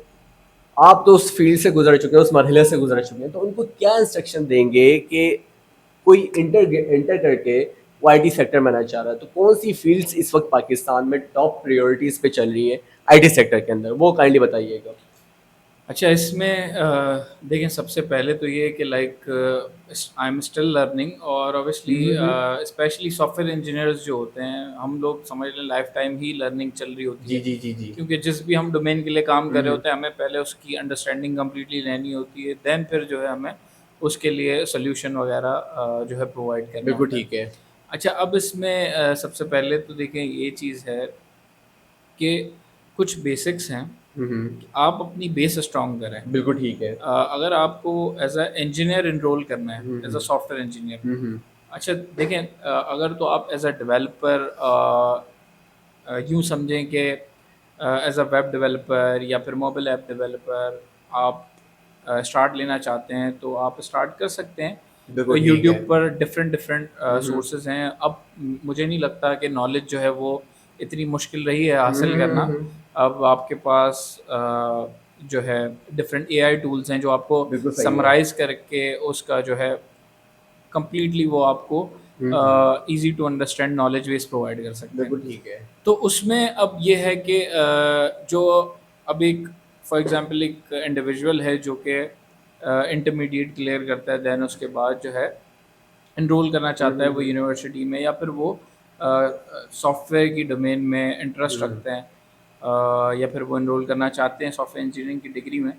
آپ تو اس فیلڈ سے گزر چکے ہیں، اس مرحلے سے گزر چکے ہیں، تو ان کو کیا انسٹرکشن دیں گے کہ کوئی انٹر کر کے وہ آئی ٹی سیکٹر میں آنا چاہ رہا ہے، تو کون سی فیلڈس اس وقت پاکستان میں ٹاپ پریورٹیز پہ چل رہی ہیں آئی ٹی سیکٹر کے اندر، وہ کائنڈلی بتائیے گا. اچھا، اس میں دیکھیں سب سے پہلے تو یہ کہ like I am still learning, اور obviously specially software engineers جو ہوتے ہیں، ہم لوگ سمجھ لیں لائف ٹائم ہی لرننگ چل رہی ہوتی ہے. جی. کیونکہ جس بھی ہم ڈومین کے لیے کام کر رہے ہوتے ہیں، ہمیں پہلے اس کی انڈرسٹینڈنگ کمپلیٹلی لینی ہوتی ہے، دین پھر جو ہے ہمیں اس کے لیے سلیوشن وغیرہ جو ہے پرووائڈ کرنا. بالکل ٹھیک ہے. اچھا، اب اس میں سب سے پہلے تو دیکھیں یہ چیز ہے کہ کچھ بیسکس ہیں کہ آپ اپنی بیس اسٹرانگ کریں. بالکل ٹھیک ہے. اگر آپ کو ایز اے انجینئر انرول کرنا ہے، as a soft where engineer, اچھا دیکھیں اگر تو آپ ایز اے ڈیولپر یوں سمجھیں کہ ایز اے ویب ڈیولپر یا پھر موبائل ایپ ڈیولپر آپ اسٹارٹ لینا چاہتے ہیں تو آپ اسٹارٹ کر سکتے ہیں. بالکل ٹھیک ہے. یوٹیوب پر ڈفرینٹ سورسز ہیں. اب مجھے نہیں لگتا کہ نالج جو ہے وہ اتنی مشکل رہی ہے حاصل کرنا. اب آپ کے پاس جو ہے ڈفرینٹ اے آئی ٹولس ہیں جو آپ کو بالکل صحیح ہے. سمرائز کر کے اس کا جو ہے کمپلیٹلی وہ آپ کو easy to understand knowledge base provide کر سکتے ہیں. بالکل ٹھیک ہے. تو اس میں اب یہ ہے کہ جو اب ایک فار ایگزامپل ایک انڈیویژول ہے جو کہ انٹرمیڈیٹ کلیئر کرتا ہے، دین اس کے بعد جو ہے انرول کرنا چاہتا ہے وہ یونیورسٹی میں، یا پھر وہ سافٹ ویئر کی ڈومین میں انٹرسٹ رکھتے ہیں، یا پھر وہ انرول کرنا چاہتے ہیں سافٹ ویئر انجینئرنگ کی ڈگری میں.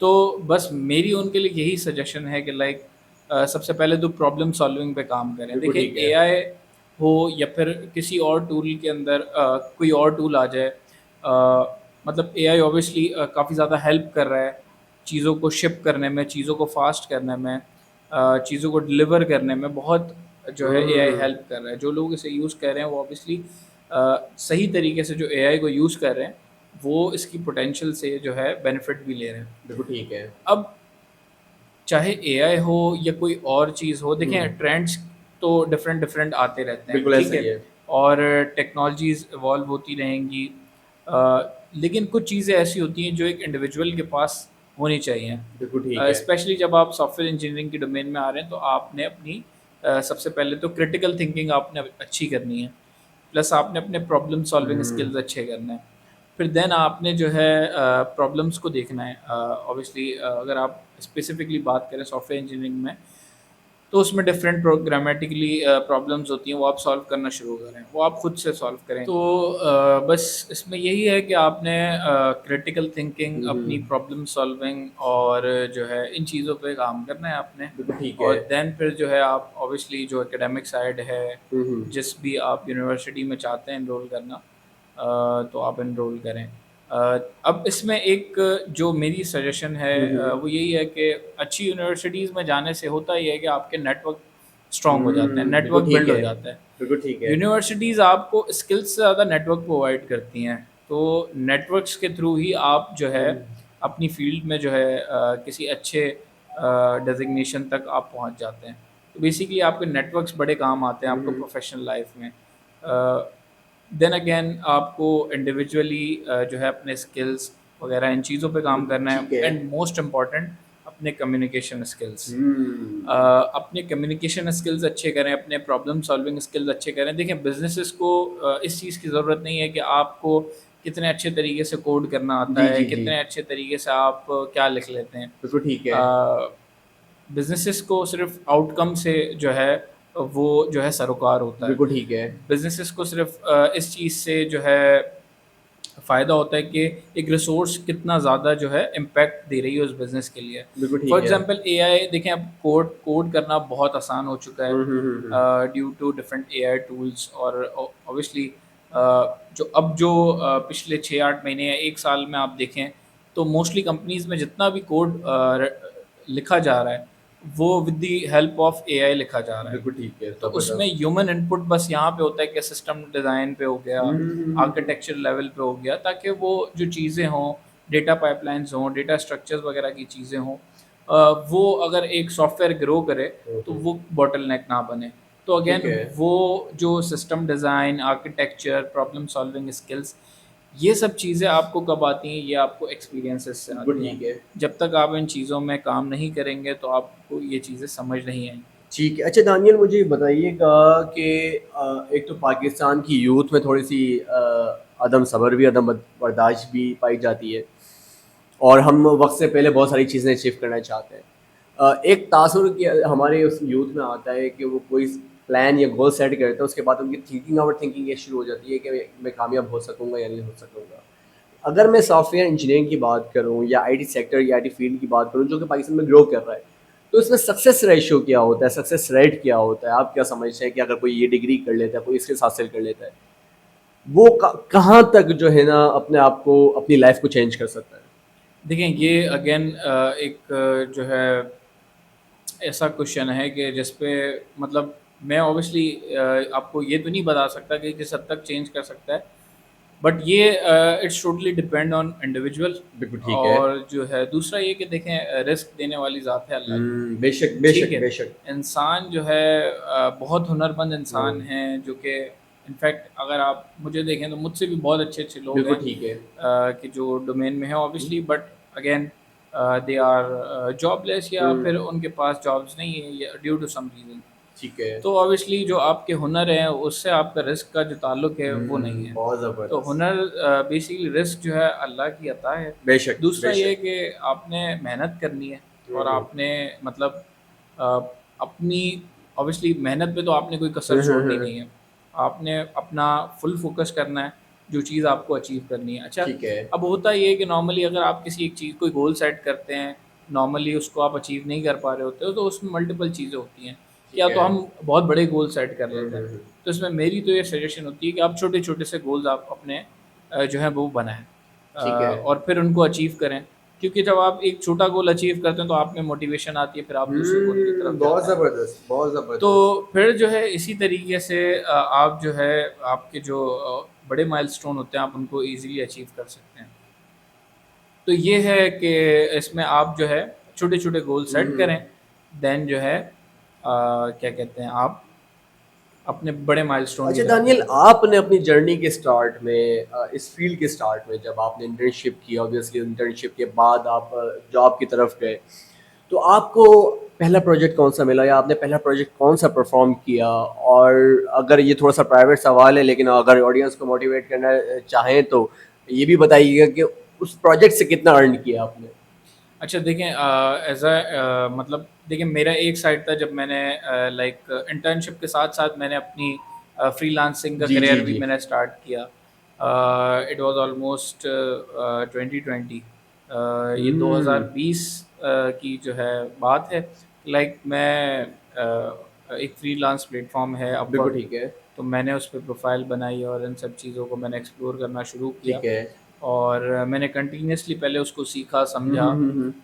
تو بس میری ان کے لیے یہی سجیشن ہے کہ لائک سب سے پہلے تو پرابلم سالونگ پہ کام کریں. بالکل دیکھیں ٹھیک ہے. اے آئی ہو یا پھر کسی اور ٹول کے اندر کوئی اور ٹول آ جائے، مطلب اے آئی اوبیسلی کافی زیادہ ہیلپ کر رہا ہے چیزوں کو شپ کرنے میں، چیزوں کو فاسٹ کرنے میں، چیزوں کو ڈلیور کرنے میں بہت جو ہے اے آئی ہیلپ کر رہا ہے. جو لوگ اسے یوز کر رہے ہیں وہ اوبیسلی صحیح طریقے سے جو اے آئی کو یوز کر رہے ہیں وہ اس کی پوٹینشیل سے جو ہے بینیفٹ بھی لے رہے ہیں. بالکل ٹھیک ہے. اب چاہے اے آئی ہو یا کوئی اور چیز ہو، دیکھیں ٹرینڈس تو ڈفرینٹ آتے رہتے ہیں، بالکل ٹھیک ایسا ہے، ہی ہے. اور ٹیکنالوجیز ایوالو ہوتی رہیں گی، لیکن کچھ چیزیں ایسی ہوتی ہیں جو ایک انڈیویجول کے پاس ہونی چاہیے. بالکل ٹھیک ہے. اسپیشلی جب آپ سافٹ ویئر انجینئرنگ کی ڈومین میں آ رہے ہیں تو آپ نے اپنی سب سے پہلے تو کریٹیکل تھنکنگ آپ نے اچھی کرنی ہے، پلس آپ نے اپنے پرابلم سالونگ اسکلز اچھے کرنے ہیں. پھر دین آپ نے جو ہے پرابلمس کو دیکھنا ہے. اوبیسلی اگر آپ اسپیسیفکلی بات کریں سافٹ ویئر انجینئرنگ میں تو اس میں ڈفرینٹ پروگرامیٹکلی پرابلمس ہوتی ہیں، وہ آپ سالو کرنا شروع کریں، وہ آپ خود سے سالو کریں. تو بس اس میں یہی ہے کہ آپ نے کریٹیکل تھنکنگ، اپنی پرابلم سالونگ اور جو ہے ان چیزوں پہ کام کرنا ہے آپ نے. بالکل ٹھیک اور ہے. دین پھر جو ہے آپ اوبیسلی جو اکیڈیمک سائڈ ہے جس بھی آپ یونیورسٹی میں چاہتے ہیں انرول کرنا تو آپ انرول کریں. اب اس میں ایک جو میری سجیشن ہے وہ یہی ہے کہ اچھی یونیورسٹیز میں جانے سے ہوتا یہ ہے کہ آپ کے نیٹ ورک اسٹرانگ ہو جاتے ہیں، نیٹ بالکل ورک ٹھیک بلڈ ہو ہے. جاتا ہے. بالکل ٹھیک ہے. یونیورسٹیز آپ کو اسکلس سے زیادہ نیٹ ورک پرووائڈ کرتی ہیں، تو نیٹ ورکس کے تھرو ہی آپ جو ہے اپنی فیلڈ میں جو ہے کسی اچھے ڈیزگنیشن تک آپ پہنچ جاتے ہیں. تو بیسیکلی آپ کے نیٹ ورکس بڑے کام آتے ہیں آپ کو پروفیشنل لائف میں. دین اگین آپ کو انڈیویجولی جو ہے اپنے اسکلس وغیرہ ان چیزوں پہ کام کرنا ہے. ٹھیک ہے. اینڈ موسٹ امپورٹنٹ اپنے کمیونیکیشن اسکلس، اپنے کمیونیکیشن اسکلز اچھے کریں، اپنے پرابلم سالونگ اسکلز اچھے کریں. دیکھیں بزنسز کو اس چیز کی ضرورت نہیں ہے کہ آپ کو کتنے اچھے طریقے سے کوڈ کرنا آتا جی ہے، جی جی. کتنے اچھے طریقے سے آپ کیا لکھ لیتے ہیں. بالکل ٹھیک ہے. بزنسز کو صرف آؤٹ کم سے جو ہے وہ جو ہے سروکار ہوتا ہے. بالکل ٹھیک ہے. بزنسز کو صرف اس چیز سے جو ہے فائدہ ہوتا ہے کہ ایک ریسورس کتنا زیادہ جو ہے امپیکٹ دے رہی ہے اس بزنس کے لیے. بالکل فار ٹھیک ہے. ایگزامپل اے آئی، دیکھیں اب کوڈ کرنا بہت آسان ہو چکا ہے due to different A I tools. اور اوبیسلی جو پچھلے 6-8 مہینے یا 1 سال میں آپ دیکھیں تو موسٹلی کمپنیز میں جتنا بھی کوڈ لکھا جا رہا ہے وہ ود دی ہیلپ آف اے آئی لکھا جا رہا ہے. بالکل ٹھیک ہے. تو اس میں ہیومن ان پٹ بس یہاں پہ ہوتا ہے کہ سسٹم ڈیزائن پہ ہو گیا، آرکیٹیکچر لیول پہ ہو گیا، تاکہ وہ جو چیزیں ہوں، ڈیٹا پائپ لائنز ہوں، ڈیٹا اسٹرکچرز وغیرہ کی چیزیں ہوں، وہ اگر ایک سافٹ ویئر گرو کرے تو وہ باٹل نیک نہ بنے. تو اگین ٹھیک ہے. وہ جو system design, architecture, problem solving skills, یہ سب چیزیں آپ کو کب آتی ہیں؟ یہ آپ کو ایکسپیرینسز سے بالکل آتی ہیں. ٹھیک ہے. جب تک آپ ان چیزوں میں کام نہیں کریں گے تو آپ کو یہ چیزیں سمجھ نہیں آئیں. ٹھیک ہے. اچھا دانیل، مجھے یہ بتائیے گا کہ ایک تو پاکستان کی یوتھ میں تھوڑی سی عدم صبر بھی، عدم برداشت بھی پائی جاتی ہے، اور ہم وقت سے پہلے بہت ساری چیزیں اچیو کرنا چاہتے ہیں. ایک تاثر کہ ہمارے اس یوتھ میں آتا ہے کہ وہ کوئی پلان یا گول سیٹ کرتا ہے، اس کے بعد ان کی تھنکنگ اوور تھنکنگ یہ شروع ہو جاتی ہے کہ میں کامیاب ہو سکوں گا یا نہیں ہو سکوں گا. اگر میں سافٹ ویئر انجینئرنگ کی بات کروں یا آئی ٹی سیکٹر یا آئی ٹی فیلڈ کی بات کروں جو کہ پاکستان میں گرو کر رہا ہے، تو اس میں سکسیس ریشو کیا ہوتا ہے، سکسیس ریٹ کیا ہوتا ہے؟ آپ کیا سمجھتے ہیں کہ اگر کوئی یہ ڈگری کر لیتا ہے، کوئی اسکلس حاصل کر لیتا ہے، وہ کہاں تک جو ہے نا اپنے آپ کو، اپنی لائف کو چینج کر سکتا ہے؟ دیکھیں یہ اگین ایک جو ہے ایسا کوشچن ہے کہ جس پہ میں اوبیسلی آپ کو یہ تو نہیں بتا سکتا کہ کس حد تک چینج کر سکتا ہے، بٹ یہ it's totally depend on individual. بالکل ٹھیک ہے. اور جو ہے دوسرا یہ کہ دیکھیں رسک دینے والی ذات ہے اللہ کی. بے شک بے ٹھیک شک ہے, بے شک. انسان جو ہے بہت ہنرمند انسان ہیں جو کہ انفیکٹ اگر آپ مجھے دیکھیں تو مجھ سے بھی بہت اچھے اچھے لوگ بالکل ہیں ٹھیک ہے. کہ جو ڈومین میں ہیں obviously, but again they are jobless, یا پھر ان کے پاس جابس نہیں ہے ڈیو ٹو سم ریزن. ٹھیک ہے. تو اوبیسلی جو آپ کے ہنر ہیں اس سے آپ کا رزق کا جو تعلق ہے وہ نہیں ہے. بہت تو زبردست. ہنر بیسیکلی رزق جو ہے اللہ کی عطا ہے. بے شک دوسرا بے یہ شک. کہ آپ نے محنت کرنی ہے, اور آپ نے مطلب اپنی اوبیسلی محنت پہ تو آپ نے کوئی کسر چھوڑنی نہیں ہے. آپ نے اپنا فل فوکس کرنا ہے جو چیز آپ کو اچیو کرنی ہے. اچھا, ٹھیک ہے. اب ہوتا یہ ہے کہ نارملی اگر آپ کسی ایک چیز کوئی گول سیٹ کرتے ہیں, نارملی اس کو آپ اچیو نہیں کر پا رہے ہوتے ہو, تو اس میں ملٹیپل چیزیں ہوتی ہیں. یا تو ہم بہت بڑے گول سیٹ کر لیتے ہیں, تو اس میں میری تو یہ سجیشن ہوتی ہے کہ آپ چھوٹے چھوٹے سے گولز آپ اپنے جو ہیں وہ بنائیں, ٹھیک ہے. اور پھر ان کو اچیو کریں. کیونکہ جب آپ ایک چھوٹا گول اچیو کرتے ہیں تو آپ میں موٹیویشن آتی ہے, پھر آپ دوسرے گول کی طرف بہت جاتے ہیں. زبردست بہت زبردست. تو پھر جو ہے اسی طریقے سے آپ جو ہے آپ کے جو بڑے مائل سٹون ہوتے ہیں آپ ان کو ایزیلی اچیو کر سکتے ہیں. تو یہ ہے کہ اس میں آپ جو ہے چھوٹے چھوٹے گول سیٹ کریں, دین جو ہے کیا کہتے ہیں آپ اپنے بڑے مائل سٹون کی اچھا طرف دانیل, نکل جائیں. آپ نے اپنی جرنی کے سٹارٹ میں اس فیلڈ کے سٹارٹ میں جب آپ نے انٹرنشپ کی, obviously انٹرنشپ کے بعد آپ جاب کی طرف گئے, تو آپ کو پہلا پروجیکٹ کون سا ملا, یا آپ نے پہلا پروجیکٹ کون سا پرفارم کیا؟ اور اگر یہ تھوڑا سا پرائیویٹ سوال ہے لیکن اگر آڈینس کو موٹیویٹ کرنا چاہیں تو یہ بھی بتائیے گا کہ اس پروجیکٹ سے کتنا ارن کیا آپ نے. اچھا دیکھیں, ایز اے مطلب دیکھیں میرا ایک سائڈ تھا جب میں نے لائک انٹرنشپ کے ساتھ ساتھ میں نے اپنی فری لانسنگ کا جی جی کریئر بھی جی. میں نے اسٹارٹ کیا. اٹ واز آلموسٹ 2020, یہ 2020 کی جو ہے بات ہے. لائک میں ایک فری لانس پلیٹ فارم ہے اپ بالکل ورک, ٹھیک ہے. تو میں نے اس پہ پروفائل بنائی اور ان سب چیزوں کو میں نے ایکسپلور کرنا شروع کیا. ٹھیک ہے. اور میں نے کنٹینیوسلی پہلے اس کو سیکھا, سمجھا,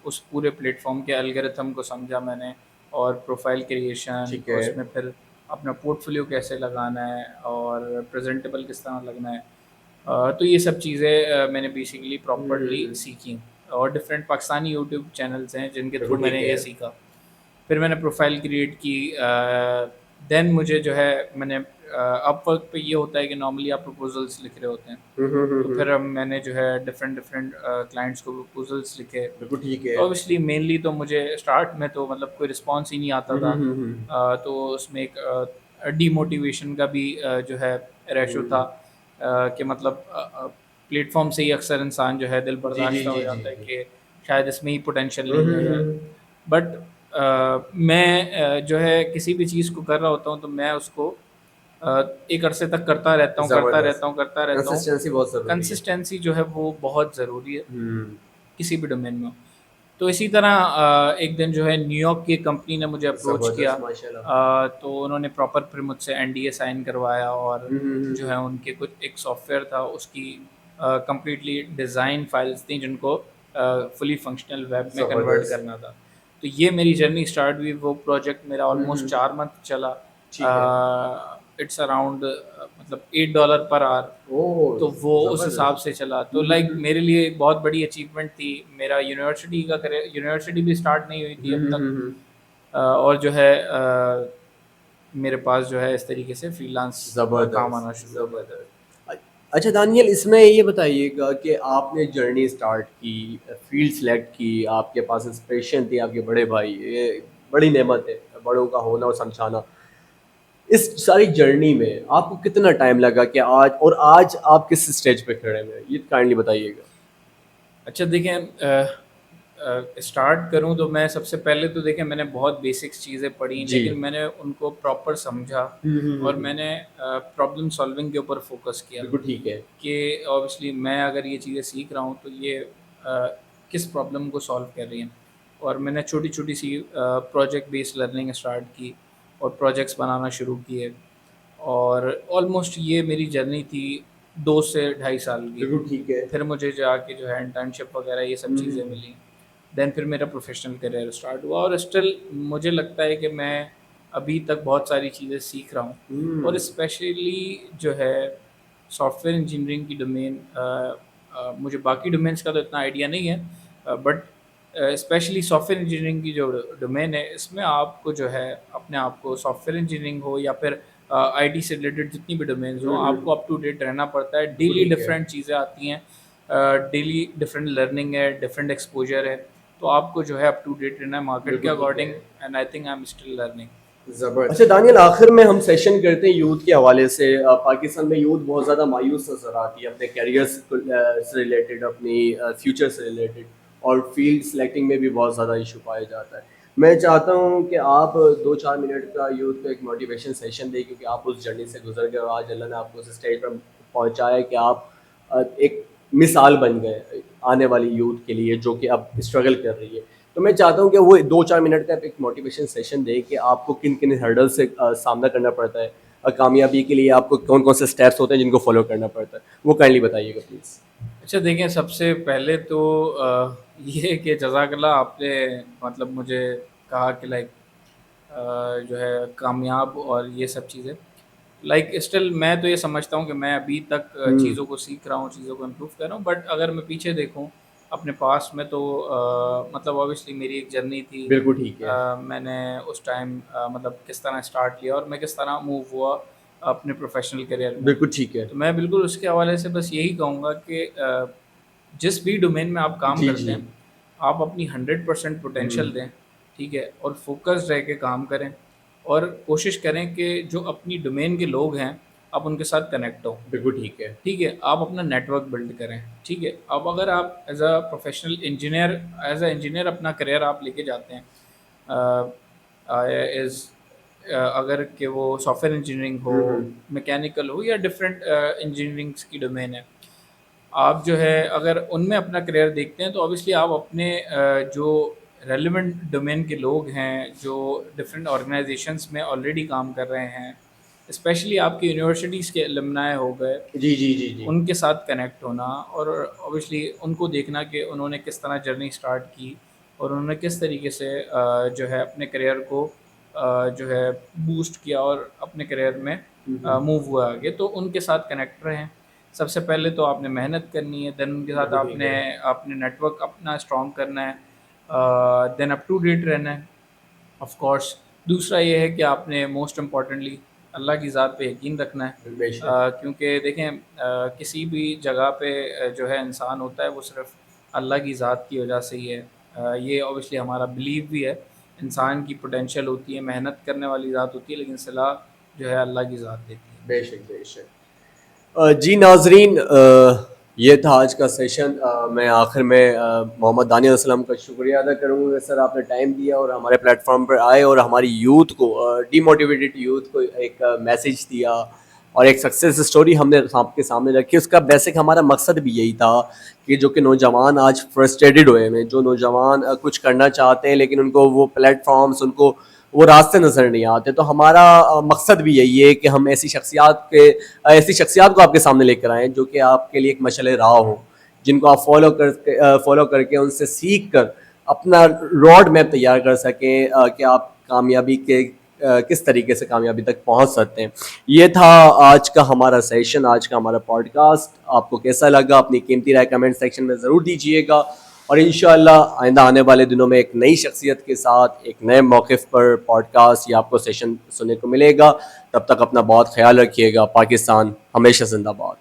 اس پورے پلیٹ فارم کے الگورتھم کو سمجھا میں نے, اور پروفائل کریشن, ٹھیک اور ہے. اس میں پھر اپنا پورٹ فولیو کیسے لگانا ہے, اور پریزنٹیبل کس طرح لگنا ہے. تو یہ سب چیزیں میں نے بیسیکلی پراپرلی سیکھیں, اور ڈفرینٹ پاکستانی یوٹیوب چینلس ہیں جن کے تھرو بالکل میں نے ٹھیک یہ ہے. سیکھا. پھر میں نے پروفائل کریٹ کی, دین مجھے جو ہے میں نے اپ ورک پہ یہ ہوتا ہے کہ نارملی آپ پروپوزلس لکھ رہے ہوتے ہیں, تو پھر میں نے جو ہے ڈفرینٹ کلائنٹس کو پروپوزلس لکھے. بالکل ٹھیک ہے. تو اوبیسلی مینلی تو مجھے اسٹارٹ میں تو مطلب کوئی رسپانس ہی نہیں آتا تھا, تو اس میں ایک ڈی موٹیویشن کا بھی جو ہے ریشو تھا, کہ مطلب پلیٹ فارم سے ہی اکثر انسان جو ہے دل جی جی برداشتہ ہو جی جی جاتا ہے جی. کہ شاید اس میں ہی پوٹینشیل نہیں ہے. بٹ میں جو ہے کسی بھی چیز کو کر رہا ہوتا ہوں تو میں اس کو ایک عرصے تک کرتا رہتا ہوں کرتا زبردست. رہتا ہوں کرتا رہتا ہوں. کنسسٹنسی بہت ضروری ہے. کنسسٹینسی جو ہے وہ بہت ضروری ہے کسی بھی ڈومین میں. تو اسی طرح ایک دن جو ہے نیو یارک کی کمپنی نے مجھے اپروچ کیا, زبردست ماشاء اللہ. تو انہوں نے پراپر پھر مجھ سے NDA سائن کروایا, اور جو ہے ان کے کچھ ایک سافٹ ویئر تھا اس کی کمپلیٹلی ڈیزائن فائلس تھیں جن کو فلی فنکشنل ویب میں کنورٹ زبردست. کرنا تھا. تو یہ میری جرنی اسٹارٹ ہوئی. وہ پروجیکٹ میرا آلموسٹ 4 منتھ چلا. ٹھیک ہے. اٹس اراؤنڈ مطلب $8 پر آور, تو وہ اس حساب سے چلا. تو لائک میرے لیے ایک بہت بڑی اچیومنٹ تھی. میرا یونیورسٹی بھی اسٹارٹ نہیں ہوئی تھی اب تک, اور جو ہے میرے پاس جو ہے اس طریقے سے فری لانس کام آنا شروع ہوا. اچھا دانیل, اس میں یہ بتائیے گا کہ آپ نے جرنی اسٹارٹ کی, فیلڈ سلیکٹ کی, آپ کے پاس انسپریشن تھی آپ کے بڑے بھائی, یہ بڑی نعمت ہے بڑوں کا ہونا اور سمجھانا. اس ساری جرنی میں آپ کو کتنا ٹائم لگا کہ آج آپ کس اسٹیج پہ کھڑے ہیں, یہ کائنڈلی بتائیے گا. اچھا دیکھیں, اسٹارٹ کروں تو میں سب سے پہلے تو دیکھیں میں نے بہت بیسکس چیزیں پڑھی, جی. لیکن میں نے ان کو پراپر سمجھا, اور میں نے پرابلم سالونگ کے اوپر فوکس کیا. بالکل ٹھیک ہے. کہ اوبیسلی میں اگر یہ چیزیں سیکھ رہا ہوں تو یہ کس پرابلم کو سالو کر رہی ہیں. اور میں نے چھوٹی چھوٹی سی پروجیکٹ بیس لرننگ اسٹارٹ کی, اور پروجیکٹس بنانا شروع کیے, اور آلموسٹ یہ میری جرنی تھی 2 سے 2.5 سال کی. بالکل ٹھیک ہے. پھر مجھے جا کے جو ہے انٹرنشپ وغیرہ یہ سب چیزیں ملیں, دین پھر میرا پروفیشنل کریئر اسٹارٹ ہوا. اور اسٹل مجھے لگتا ہے کہ میں ابھی تک بہت ساری چیزیں سیکھ رہا ہوں, اور اسپیشلی جو ہے سافٹ ویئر انجینئرنگ کی ڈومین مجھے باقی ڈومینس کا تو اتنا آئیڈیا نہیں ہے، but specially software engineering کی جو ڈومین ہے اس میں آپ کو جو ہے اپنے آپ کو سافٹ ویئر انجینئرنگ ہو یا پھر آئی ٹی سے ریلیٹڈ جتنی بھی ڈومینز ہوں آپ کو اپ ٹو ڈیٹ رہنا پڑتا ہے. ڈیلی ڈفرینٹ چیزیں آتی ہیں، ڈیلی ڈفرینٹ لرننگ ہے، ڈفرینٹ ایکسپوجر ہے، تو آپ کو جو ہے اپ ٹو ڈیٹ رہنا ہے مارکیٹ کے according, and I think I am still learning. اچھا دانیال، آخر میں ہم سیشن کرتے ہیں یوتھ کے حوالے سے. پاکستان میں یوتھ بہت زیادہ مایوس نظر آتی ہے اپنے کیریئر سے ریلیٹڈ، اپنی فیوچر سے ریلیٹڈ، اور فیلڈ سلیکٹنگ میں بھی بہت زیادہ ایشو پایا جاتا ہے. میں چاہتا ہوں کہ آپ 2-4 منٹ کا یوتھ کو ایک موٹیویشن سیشن دیں، کیونکہ آپ اس جرنی سے گزر گئے اور آج اللہ نے آپ کو اس اسٹیج پر پہنچایا کہ آپ ایک مثال بن گئے آنے والی یوتھ کے لیے جو کہ اب اسٹرگل کر رہی ہے. تو میں چاہتا ہوں کہ وہ 2-4 منٹ کا ایک موٹیویشن سیشن دے کہ آپ کو کن کن ہرڈل سے سامنا کرنا پڑتا ہے اور کامیابی کے لیے آپ کو کون کون سے اسٹیپس ہوتے ہیں جن کو فالو کرنا پڑتا ہے. وہ کائنڈلی بتائیے گا پلیز. اچھا دیکھیں، سب سے پہلے تو یہ کہ جزاک اللہ آپ نے مطلب مجھے کہا کہ لائک جو ہے کامیاب اور یہ سب چیزیں، لائک اسٹل میں تو یہ سمجھتا ہوں کہ میں ابھی تک چیزوں کو سیکھ رہا ہوں، چیزوں کو امپروو کر رہا ہوں. بٹ اگر میں پیچھے دیکھوں اپنے پاس میں تو مطلب اوبیسلی میری ایک جرنی تھی. بالکل ٹھیک ہے. میں نے اس ٹائم مطلب کس طرح اسٹارٹ کیا اور میں کس طرح موو ہوا اپنے پروفیشنل کیریئر میں. بالکل ٹھیک ہے. تو میں بالکل اس کے حوالے سے بس یہی کہوں گا کہ جس بھی ڈومین میں آپ کام کرتے ہیں آپ اپنی 100% پوٹینشیل دیں، ٹھیک ہے، اور فوکس رہ کے کام کریں اور کوشش کریں کہ جو اپنی ڈومین کے لوگ ہیں آپ ان کے ساتھ کنیکٹ ہو. بالکل ٹھیک ہے. ٹھیک ہے، آپ اپنا نیٹ ورک بلڈ کریں. ٹھیک ہے، اب اگر آپ as a professional engineer, as a engineer اپنا کریئر آپ لے کے جاتے ہیں، اگر کہ وہ سافٹ ویئر انجینئرنگ ہو، میکینیکل ہو یا ڈفرینٹ انجینئرنگس کی ڈومین ہے، آپ جو ہے اگر ان میں اپنا کریئر دیکھتے ہیں تو اوبیسلی آپ اپنے جو ریلیونٹ ڈومین کے لوگ ہیں جو ڈفرینٹ آرگنائزیشنس میں آلریڈی کام کر رہے ہیں، اسپیشلی آپ کی یونیورسٹیز کے المنائے ہو گئے، جی ان کے ساتھ کنیکٹ ہونا اور اوبیسلی ان کو دیکھنا کہ انہوں نے کس طرح جرنی اسٹارٹ کی اور انہوں نے کس طریقے سے جو ہے اپنے کریئر کو جو ہے بوسٹ کیا اور اپنے کریئر میں موو ہوا آگے. تو ان کے ساتھ کنیکٹ رہیں. سب سے پہلے تو آپ نے محنت کرنی ہے، دین ان کے ساتھ آپ نے اپنے نیٹ ورک اپنا اسٹرانگ کرنا ہے، دین اپ ٹو ڈیٹ رہنا ہے آف کورس. دوسرا یہ ہے کہ آپ نے موسٹ امپورٹنٹلی اللہ کی ذات پہ یقین رکھنا ہے، کیونکہ دیکھیں کسی بھی جگہ پہ جو ہے انسان ہوتا ہے وہ صرف اللہ کی ذات کی وجہ سے ہی ہے. یہ اوبیسلی ہمارا بلیو بھی ہے. انسان کی پوٹینشیل ہوتی ہے، محنت کرنے والی ذات ہوتی ہے، لیکن صلاح جو ہے اللہ کی ذات دیتی ہے. بے شک بے شک. جی ناظرین، یہ تھا آج کا سیشن. میں آخر میں محمد دانیال السلام کا شکریہ ادا کروں گا. سر آپ نے ٹائم دیا اور ہمارے پلیٹ فارم پر آئے اور ہماری یوتھ کو، ڈی موٹیویٹڈ یوتھ کو ایک میسیج دیا اور ایک سکسیس اسٹوری ہم نے آپ کے سامنے رکھی. اس کا بیسک ہمارا مقصد بھی یہی تھا کہ جو کہ نوجوان آج فرسٹریٹڈ ہوئے ہیں، جو نوجوان کچھ کرنا چاہتے ہیں لیکن ان کو وہ پلیٹ فارمز، ان کو وہ راستے نظر نہیں آتے، تو ہمارا مقصد بھی یہی ہے کہ ہم ایسی شخصیات کو آپ کے سامنے لے کر آئیں جو کہ آپ کے لیے ایک مشعل راہ ہوں، جن کو آپ فالو کر کے ان سے سیکھ کر اپنا روڈ میپ تیار کر سکیں کہ آپ کامیابی کے کس طریقے سے کامیابی تک پہنچ سکتے ہیں. یہ تھا آج کا ہمارا سیشن، آج کا ہمارا پوڈ کاسٹ. آپ کو کیسا لگا اپنی قیمتی رائے کمنٹ سیکشن میں ضرور دیجیے گا، اور انشاءاللہ آئندہ آنے والے دنوں میں ایک نئی شخصیت کے ساتھ ایک نئے موقف پر پوڈ کاسٹ یا آپ کو سیشن سننے کو ملے گا. تب تک اپنا بہت خیال رکھیے گا. پاکستان ہمیشہ زندہ باد.